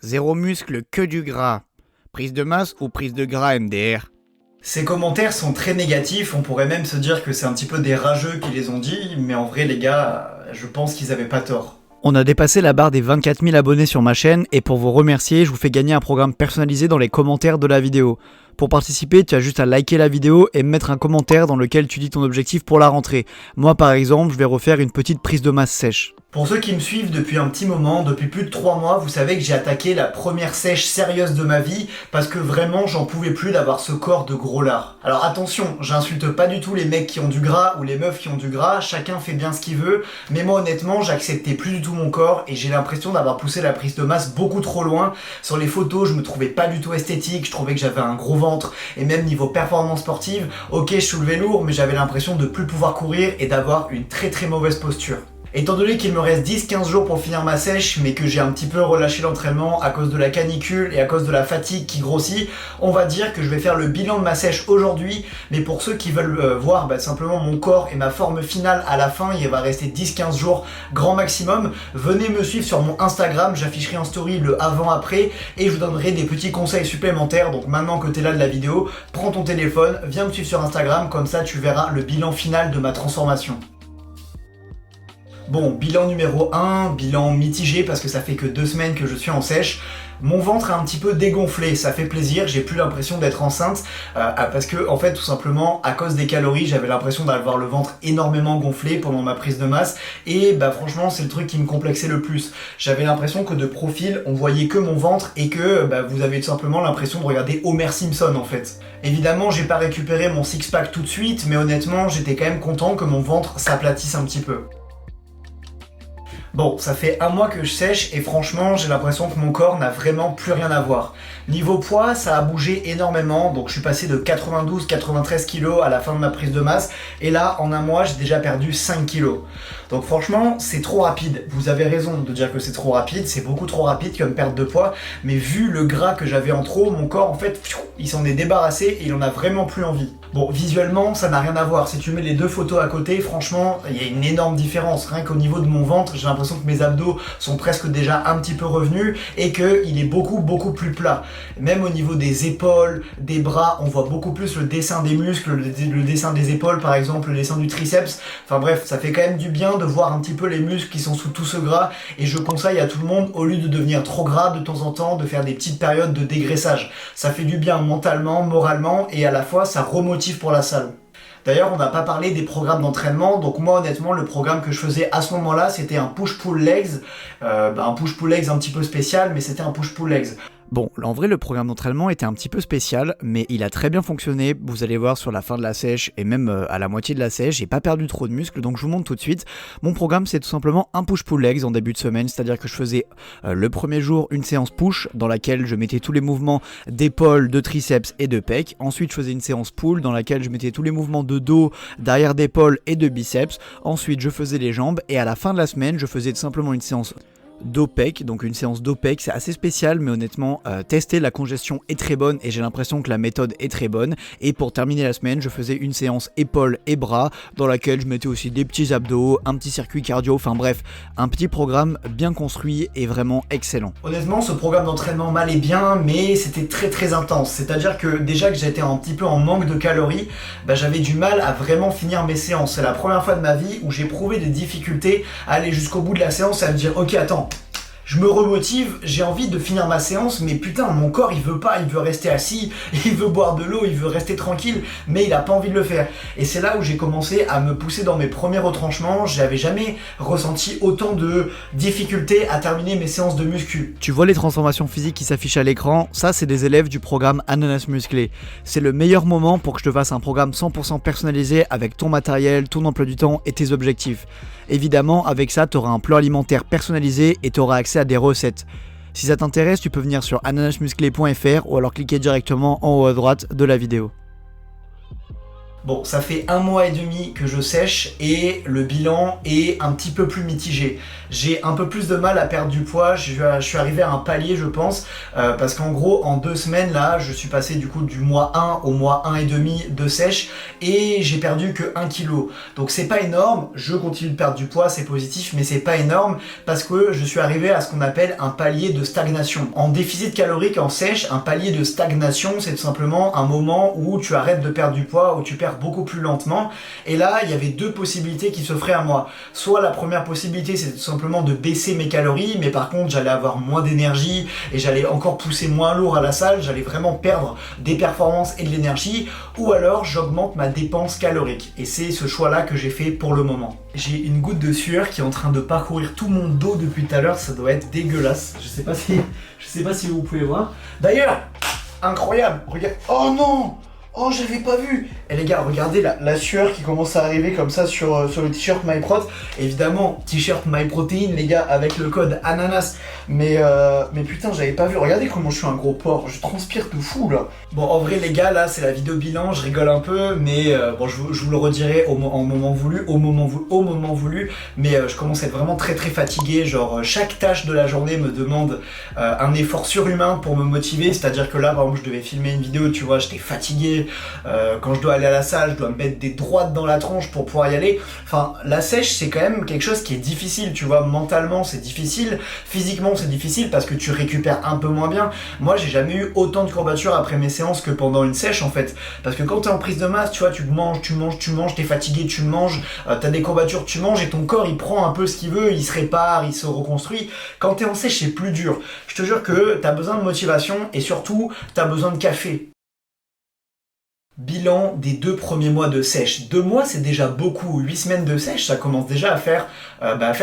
Zéro muscle, que du gras. Prise de masse ou prise de gras MDR? Ces commentaires sont très négatifs, on pourrait même se dire que c'est un petit peu des rageux qui les ont dit, mais en vrai les gars, je pense qu'ils avaient pas tort. On a dépassé la barre des 24 000 abonnés sur ma chaîne et pour vous remercier, je vous fais gagner un programme personnalisé dans les commentaires de la vidéo. Pour participer, tu as juste à liker la vidéo et mettre un commentaire dans lequel tu dis ton objectif pour la rentrée. Moi par exemple, je vais refaire une petite prise de masse sèche. Pour ceux qui me suivent depuis un petit moment, depuis plus de 3 mois, vous savez que j'ai attaqué la première sèche sérieuse de ma vie parce que vraiment j'en pouvais plus d'avoir ce corps de gros lard. Alors attention, j'insulte pas du tout les mecs qui ont du gras ou les meufs qui ont du gras, chacun fait bien ce qu'il veut, mais moi honnêtement j'acceptais plus du tout mon corps et j'ai l'impression d'avoir poussé la prise de masse beaucoup trop loin. Sur les photos je me trouvais pas du tout esthétique, je trouvais que j'avais un gros ventre et même niveau performance sportive, ok je soulevais lourd mais j'avais l'impression de plus pouvoir courir et d'avoir une très mauvaise posture. Étant donné qu'il me reste 10-15 jours pour finir ma sèche, mais que j'ai un petit peu relâché l'entraînement à cause de la canicule et à cause de la fatigue qui grossit, on va dire que je vais faire le bilan de ma sèche aujourd'hui, mais pour ceux qui veulent voir simplement mon corps et ma forme finale à la fin, il va rester 10-15 jours grand maximum, venez me suivre sur mon Instagram, j'afficherai en story le avant-après et je vous donnerai des petits conseils supplémentaires, donc maintenant que tu es là de la vidéo, prends ton téléphone, viens me suivre sur Instagram, comme ça tu verras le bilan final de ma transformation. Bon, bilan numéro 1, bilan mitigé parce que ça fait que 2 semaines que je suis en sèche. Mon ventre a un petit peu dégonflé, ça fait plaisir, j'ai plus l'impression d'être enceinte parce que en fait tout simplement à cause des calories j'avais l'impression d'avoir le ventre énormément gonflé pendant ma prise de masse et franchement c'est le truc qui me complexait le plus. J'avais l'impression que de profil on voyait que mon ventre et que vous avez tout simplement l'impression de regarder Homer Simpson en fait. Évidemment j'ai pas récupéré mon six-pack tout de suite mais honnêtement j'étais quand même content que mon ventre s'aplatisse un petit peu. Bon, ça fait 1 mois que je sèche et franchement, j'ai l'impression que mon corps n'a vraiment plus rien à voir. Niveau poids, ça a bougé énormément, donc je suis passé de 92-93 kg à la fin de ma prise de masse et là, en 1 mois, j'ai déjà perdu 5 kg. Donc franchement, c'est trop rapide. Vous avez raison de dire que c'est trop rapide, c'est beaucoup trop rapide comme perte de poids, mais vu le gras que j'avais en trop, mon corps, en fait, il s'en est débarrassé et il en a vraiment plus envie. Bon, visuellement, ça n'a rien à voir. Si tu mets les 2 photos à côté, franchement, il y a une énorme différence. Rien qu'au niveau de mon ventre, j'ai l'impression que mes abdos sont presque déjà un petit peu revenus et qu'il est beaucoup plus plat. Même au niveau des épaules, des bras, on voit beaucoup plus le dessin des muscles, le dessin des épaules par exemple, le dessin du triceps. Enfin bref, ça fait quand même du bien de voir un petit peu les muscles qui sont sous tout ce gras et je conseille à tout le monde, au lieu de devenir trop gras de temps en temps, de faire des petites périodes de dégraissage. Ça fait du bien mentalement, moralement et à la fois ça remotive pour la salle. D'ailleurs, on n'a pas parlé des programmes d'entraînement, donc moi honnêtement, le programme que je faisais à ce moment-là, c'était un push-pull legs, un push-pull legs un petit peu spécial, mais c'était un push-pull legs. Bon, en vrai, le programme d'entraînement était un petit peu spécial, mais il a très bien fonctionné. Vous allez voir sur la fin de la sèche et même à la moitié de la sèche, j'ai pas perdu trop de muscles, donc je vous montre tout de suite. Mon programme, c'est tout simplement un push-pull legs en début de semaine, c'est-à-dire que je faisais le premier jour une séance push dans laquelle je mettais tous les mouvements d'épaule, de triceps et de pec. Ensuite, je faisais une séance pull dans laquelle je mettais tous les mouvements de dos, d'arrière d'épaule et de biceps. Ensuite, je faisais les jambes et à la fin de la semaine, je faisais tout simplement une séance d'OPEC, donc une séance d'OPEC, c'est assez spécial mais honnêtement tester la congestion est très bonne et j'ai l'impression que la méthode est très bonne. Et pour terminer la semaine je faisais une séance épaules et bras dans laquelle je mettais aussi des petits abdos, un petit circuit cardio, enfin bref un petit programme bien construit et vraiment excellent. Honnêtement ce programme d'entraînement m'allait bien mais c'était très intense, c'est à dire que déjà que j'étais un petit peu en manque de calories, j'avais du mal à vraiment finir mes séances. C'est la première fois de ma vie où j'ai éprouvé des difficultés à aller jusqu'au bout de la séance et à me dire ok attends, je me remotive, j'ai envie de finir ma séance, mais putain, mon corps il veut pas, il veut rester assis, il veut boire de l'eau, il veut rester tranquille, mais il a pas envie de le faire. Et c'est là où j'ai commencé à me pousser dans mes premiers retranchements, j'avais jamais ressenti autant de difficultés à terminer mes séances de muscu. Tu vois les transformations physiques qui s'affichent à l'écran, ça c'est des élèves du programme Ananas Musclé. C'est le meilleur moment pour que je te fasse un programme 100% personnalisé avec ton matériel, ton emploi du temps et tes objectifs. Évidemment, avec ça, tu auras un plan alimentaire personnalisé et tu auras accès à des recettes. Si ça t'intéresse, tu peux venir sur ananasmusclé.fr ou alors cliquer directement en haut à droite de la vidéo. Bon, ça fait 1 mois et demi que je sèche et le bilan est un petit peu plus mitigé. J'ai un peu plus de mal à perdre du poids, je suis arrivé à un palier je pense, parce qu'en gros en 2 semaines là, je suis passé du coup du mois 1 au mois 1 et demi de sèche et j'ai perdu que 1 kg. Donc c'est pas énorme, je continue de perdre du poids, c'est positif, mais c'est pas énorme parce que je suis arrivé à ce qu'on appelle un palier de stagnation. En déficit calorique en sèche, un palier de stagnation, c'est tout simplement un moment où tu arrêtes de perdre du poids, où tu perds beaucoup plus lentement. Et là, il y avait 2 possibilités qui s'offraient à moi. Soit la première possibilité, c'était tout simplement de baisser mes calories, mais par contre, j'allais avoir moins d'énergie et j'allais encore pousser moins lourd à la salle, j'allais vraiment perdre des performances et de l'énergie, ou alors j'augmente ma dépense calorique. Et c'est ce choix-là que j'ai fait pour le moment. J'ai une goutte de sueur qui est en train de parcourir tout mon dos depuis tout à l'heure, ça doit être dégueulasse. Je sais pas si vous pouvez voir. D'ailleurs, incroyable, regarde. Oh non! Oh, j'avais pas vu. Et les gars, regardez la sueur qui commence à arriver comme ça sur le t-shirt MyProt. Évidemment, t-shirt MyProtein, les gars, avec le code ananas. Mais putain, j'avais pas vu. Regardez comment je suis un gros porc. Je transpire de fou, là. Bon, en vrai, les gars, là, c'est la vidéo bilan. Je rigole un peu, mais bon, je vous le redirai au moment voulu. Mais je commence à être vraiment très très fatigué. Genre, chaque tâche de la journée me demande un effort surhumain pour me motiver. C'est-à-dire que là, par exemple, je devais filmer une vidéo, tu vois, j'étais fatigué. Quand je dois aller à la salle, je dois me mettre des droites dans la tronche pour pouvoir y aller. Enfin, la sèche, c'est quand même quelque chose qui est difficile, tu vois. Mentalement, c'est difficile. Physiquement, c'est difficile parce que tu récupères un peu moins bien. Moi, j'ai jamais eu autant de courbatures après mes séances que pendant une sèche, en fait. Parce que quand t'es en prise de masse, tu vois, tu manges, t'es fatigué, tu manges, t'as des courbatures, tu manges et ton corps, il prend un peu ce qu'il veut, il se répare, il se reconstruit. Quand t'es en sèche, c'est plus dur. Je te jure que t'as besoin de motivation et surtout, t'as besoin de café. Bilan des 2 premiers mois de sèche. 2 mois, c'est déjà beaucoup. 8 semaines de sèche, ça commence déjà à faire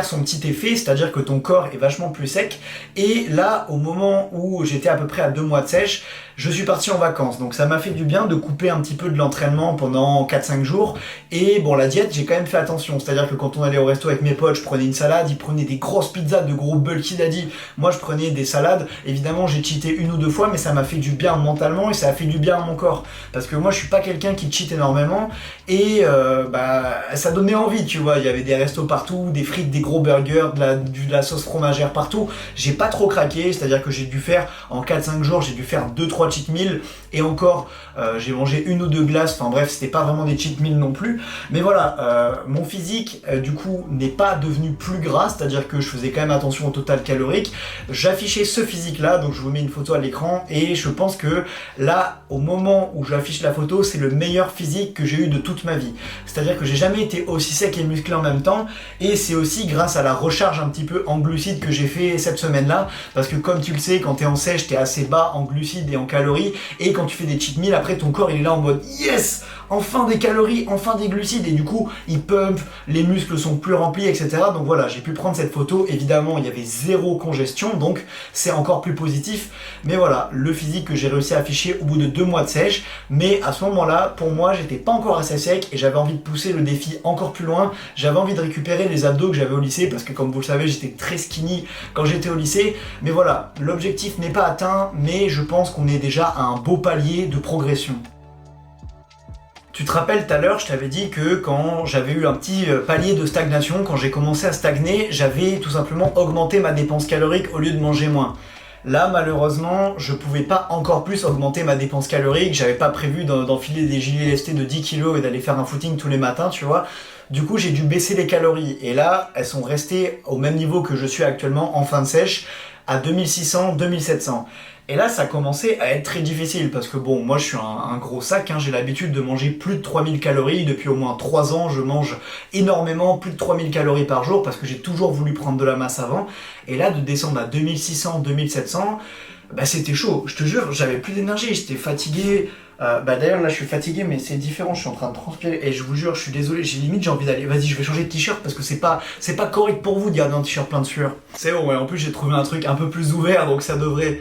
son petit effet, c'est-à-dire que ton corps est vachement plus sec. Et là, au moment où j'étais à peu près à 2 mois de sèche, je suis parti en vacances. Donc ça m'a fait du bien de couper un petit peu de l'entraînement pendant 4-5 jours. Et bon, la diète, j'ai quand même fait attention. C'est-à-dire que quand on allait au resto avec mes potes, je prenais une salade, ils prenaient des grosses pizzas, de gros bulky daddy. Moi, je prenais des salades. Évidemment, j'ai cheaté 1 ou 2 fois, mais ça m'a fait du bien mentalement et ça a fait du bien à mon corps. Parce que moi, je suis pas quelqu'un qui cheat énormément et ça donnait envie, tu vois. Il y avait des restos partout, des frites, des gros burgers, de la sauce fromagère partout. J'ai pas trop craqué, c'est-à-dire que j'ai dû faire en 4-5 jours, j'ai dû faire 2-3 cheat meals et encore j'ai mangé 1 ou 2 glaces. Enfin bref, c'était pas vraiment des cheat meals non plus. Mais voilà, mon physique du coup n'est pas devenu plus gras, c'est-à-dire que je faisais quand même attention au total calorique. J'affichais ce physique-là, donc je vous mets une photo à l'écran et je pense que là, au moment où j'affiche la photo, c'est le meilleur physique que j'ai eu de toute ma vie. C'est-à-dire que j'ai jamais été aussi sec et musclé en même temps et c'est aussi grâce à la recharge un petit peu en glucides que j'ai fait cette semaine-là, parce que comme tu le sais, quand t'es en sèche, t'es assez bas en glucides et en calories, et quand tu fais des cheat meals, après ton corps il est là en mode yes, enfin des calories, enfin des glucides, et du coup il pump, les muscles sont plus remplis, etc. Donc voilà, j'ai pu prendre cette photo. Évidemment il y avait 0 congestion, donc c'est encore plus positif, mais voilà, le physique que j'ai réussi à afficher au bout de 2 mois de sèche. Mais à ce moment-là, pour moi, j'étais pas encore assez sec et j'avais envie de pousser le défi encore plus loin. J'avais envie de récupérer les abdos que j'avais au lycée, parce que comme vous le savez, j'étais très skinny quand j'étais au lycée. Mais voilà, l'objectif n'est pas atteint, mais je pense qu'on est déjà à un beau palier de progression. Tu te rappelles tout à l'heure, je t'avais dit que quand j'avais eu un petit palier de stagnation, quand j'ai commencé à stagner, j'avais tout simplement augmenté ma dépense calorique au lieu de manger moins. Là, malheureusement, je pouvais pas encore plus augmenter ma dépense calorique. J'avais pas prévu d'enfiler des gilets lestés de 10 kg et d'aller faire un footing tous les matins, tu vois. Du coup, j'ai dû baisser les calories. Et là, elles sont restées au même niveau que je suis actuellement en fin de sèche, à 2600, 2700. Et là, ça commençait à être très difficile parce que bon, moi je suis un gros sac, hein, j'ai l'habitude de manger plus de 3000 calories. Depuis au moins 3 ans, je mange énormément, plus de 3000 calories par jour parce que j'ai toujours voulu prendre de la masse avant. Et là, de descendre à 2600, 2700, bah c'était chaud. Je te jure, j'avais plus d'énergie, j'étais fatigué. D'ailleurs là je suis fatigué, mais c'est différent, je suis en train de transpirer et je vous jure, je suis désolé, j'ai envie d'aller, vas-y je vais changer de t-shirt parce que c'est pas correct pour vous de garder un t-shirt plein de sueur. C'est bon, ouais, en plus j'ai trouvé un truc un peu plus ouvert, donc ça devrait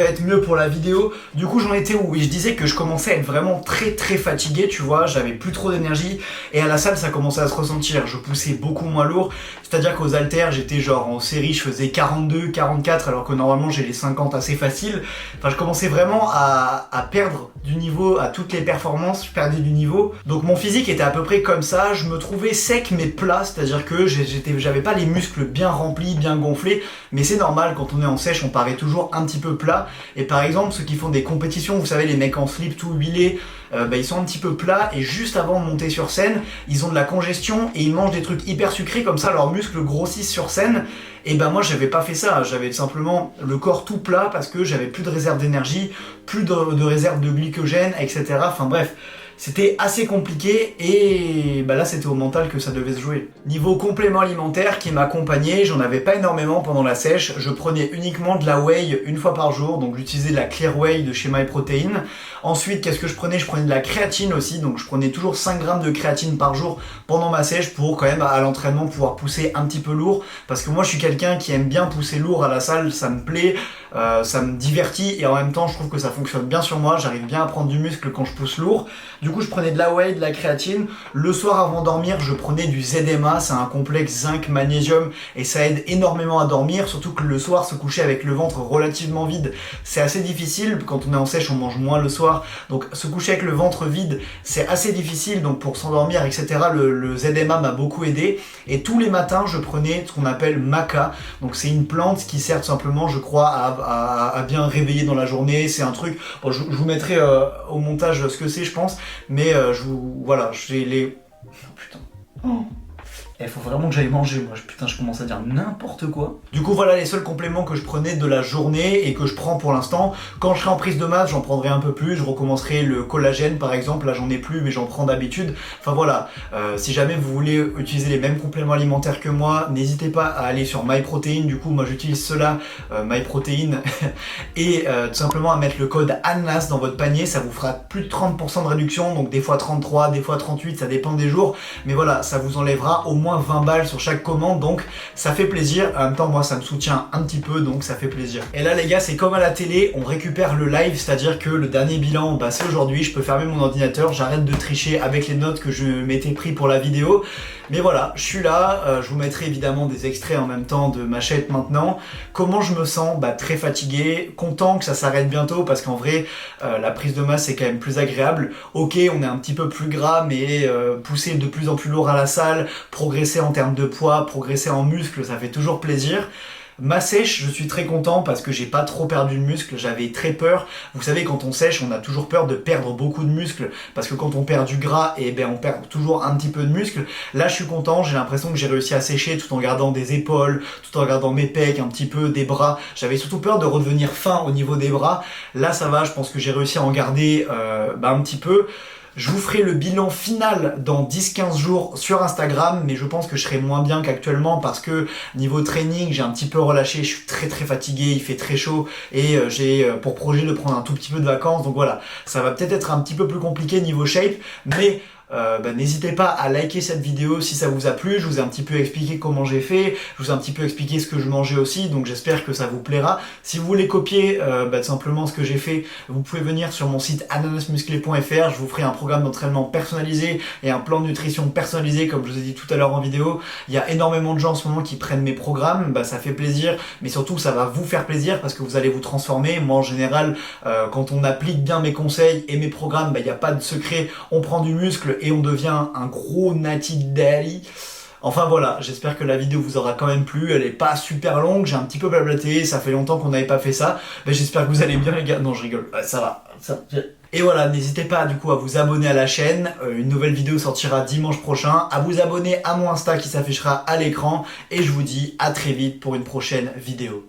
être mieux pour la vidéo. Du coup j'en étais où? Et je disais que je commençais à être vraiment très très fatigué, tu vois, j'avais plus trop d'énergie et à la salle ça commençait à se ressentir, je poussais beaucoup moins lourd, c'est-à-dire qu'aux haltères j'étais genre en série, je faisais 42, 44 alors que normalement j'ai les 50 assez faciles. Enfin je commençais vraiment à perdre du niveau à toutes les performances, je perdais du niveau. Donc mon physique était à peu près comme ça, je me trouvais sec mais plat, c'est-à-dire que j'avais pas les muscles bien remplis, bien gonflés, mais c'est normal, quand on est en sèche, on paraît toujours un petit peu plat. Et par exemple, ceux qui font des compétitions, vous savez, les mecs en slip tout huilés, ils sont un petit peu plats, et juste avant de monter sur scène, ils ont de la congestion et ils mangent des trucs hyper sucrés, comme ça leurs muscles grossissent sur scène. Et ben moi j'avais pas fait ça, j'avais simplement le corps tout plat parce que j'avais plus de réserve d'énergie, plus de réserve de glycogène, etc. Enfin bref, c'était assez compliqué et bah là c'était au mental que ça devait se jouer. Niveau complément alimentaire qui m'accompagnait, j'en avais pas énormément pendant la sèche, je prenais uniquement de la whey une fois par jour, donc j'utilisais de la clear whey de chez MyProtein. Ensuite qu'est-ce que je prenais? Je prenais de la créatine aussi, donc je prenais toujours 5 grammes de créatine par jour pendant ma sèche pour quand même à l'entraînement pouvoir pousser un petit peu lourd, parce que moi je suis quelqu'un qui aime bien pousser lourd à la salle, ça me plaît, ça me divertit et en même temps je trouve que ça fonctionne bien sur moi, j'arrive bien à prendre du muscle quand je pousse lourd. Du coup je prenais de la whey, de la créatine. Le soir avant de dormir je prenais du ZMA, c'est un complexe zinc magnésium et ça aide énormément à dormir, surtout que le soir se coucher avec le ventre relativement vide c'est assez difficile, quand on est en sèche on mange moins le soir, donc se coucher avec le ventre vide c'est assez difficile, donc pour s'endormir etc. le ZMA m'a beaucoup aidé. Et tous les matins je prenais ce qu'on appelle maca, donc c'est une plante qui sert tout simplement je crois à bien réveiller dans la journée, c'est un truc, bon, je vous mettrai au montage ce que c'est je pense, mais voilà, j'ai les... Oh, putain. Oh. Il faut vraiment que j'aille manger, moi, putain, je commence à dire n'importe quoi. Du coup, voilà les seuls compléments que je prenais de la journée et que je prends pour l'instant. Quand je serai en prise de masse, j'en prendrai un peu plus, je recommencerai le collagène par exemple, là j'en ai plus mais j'en prends d'habitude. Enfin voilà, si jamais vous voulez utiliser les mêmes compléments alimentaires que moi, n'hésitez pas à aller sur MyProtein, du coup moi j'utilise cela, MyProtein, et tout simplement à mettre le code ANNAS dans votre panier, ça vous fera plus de 30% de réduction, donc des fois 33, des fois 38, ça dépend des jours, mais voilà, ça vous enlèvera au moins 20 balles sur chaque commande, donc ça fait plaisir. En même temps moi ça me soutient un petit peu, donc ça fait plaisir. Et là les gars, c'est comme à la télé, on récupère le live, c'est à dire que le dernier bilan bah, c'est aujourd'hui, je peux fermer mon ordinateur, j'arrête de tricher avec les notes que je m'étais pris pour la vidéo. Mais voilà, je suis là, je vous mettrai évidemment des extraits en même temps de ma chaîne maintenant. Comment je me sens? Bah très fatigué, content que ça s'arrête bientôt parce qu'en vrai la prise de masse c'est quand même plus agréable. Ok, on est un petit peu plus gras mais pousser de plus en plus lourd à la salle, progresser en termes de poids, progresser en muscle, ça fait toujours plaisir. Ma sèche, je suis très content parce que j'ai pas trop perdu de muscle, j'avais très peur. Vous savez, quand on sèche, on a toujours peur de perdre beaucoup de muscles parce que quand on perd du gras, et ben on perd toujours un petit peu de muscle. Là, je suis content, j'ai l'impression que j'ai réussi à sécher tout en gardant des épaules, tout en gardant mes pecs, un petit peu des bras. J'avais surtout peur de redevenir fin au niveau des bras. Là, ça va, je pense que j'ai réussi à en garder un petit peu. Je vous ferai le bilan final dans 10-15 jours sur Instagram, mais je pense que je serai moins bien qu'actuellement parce que niveau training, j'ai un petit peu relâché, je suis très fatigué, il fait très chaud et j'ai pour projet de prendre un tout petit peu de vacances, donc voilà, ça va peut-être être un petit peu plus compliqué niveau shape, mais n'hésitez pas à liker cette vidéo si ça vous a plu. Je vous ai un petit peu expliqué comment j'ai fait, je vous ai un petit peu expliqué ce que je mangeais aussi, donc j'espère que ça vous plaira. Si vous voulez copier tout simplement ce que j'ai fait, vous pouvez venir sur mon site ananasmusclé.fr, je vous ferai un programme d'entraînement personnalisé et un plan de nutrition personnalisé comme je vous ai dit tout à l'heure en vidéo. Il y a énormément de gens en ce moment qui prennent mes programmes, ça fait plaisir, mais surtout ça va vous faire plaisir parce que vous allez vous transformer. Moi en général, quand on applique bien mes conseils et mes programmes, il n'y a pas de secret, on prend du muscle et on devient un gros natty daddy. Enfin voilà, j'espère que la vidéo vous aura quand même plu, elle est pas super longue, j'ai un petit peu blablaté, ça fait longtemps qu'on n'avait pas fait ça, mais j'espère que vous allez bien les gars, non je rigole, ça va, Et voilà, n'hésitez pas du coup à vous abonner à la chaîne, une nouvelle vidéo sortira dimanche prochain, à vous abonner à mon Insta qui s'affichera à l'écran, et je vous dis à très vite pour une prochaine vidéo.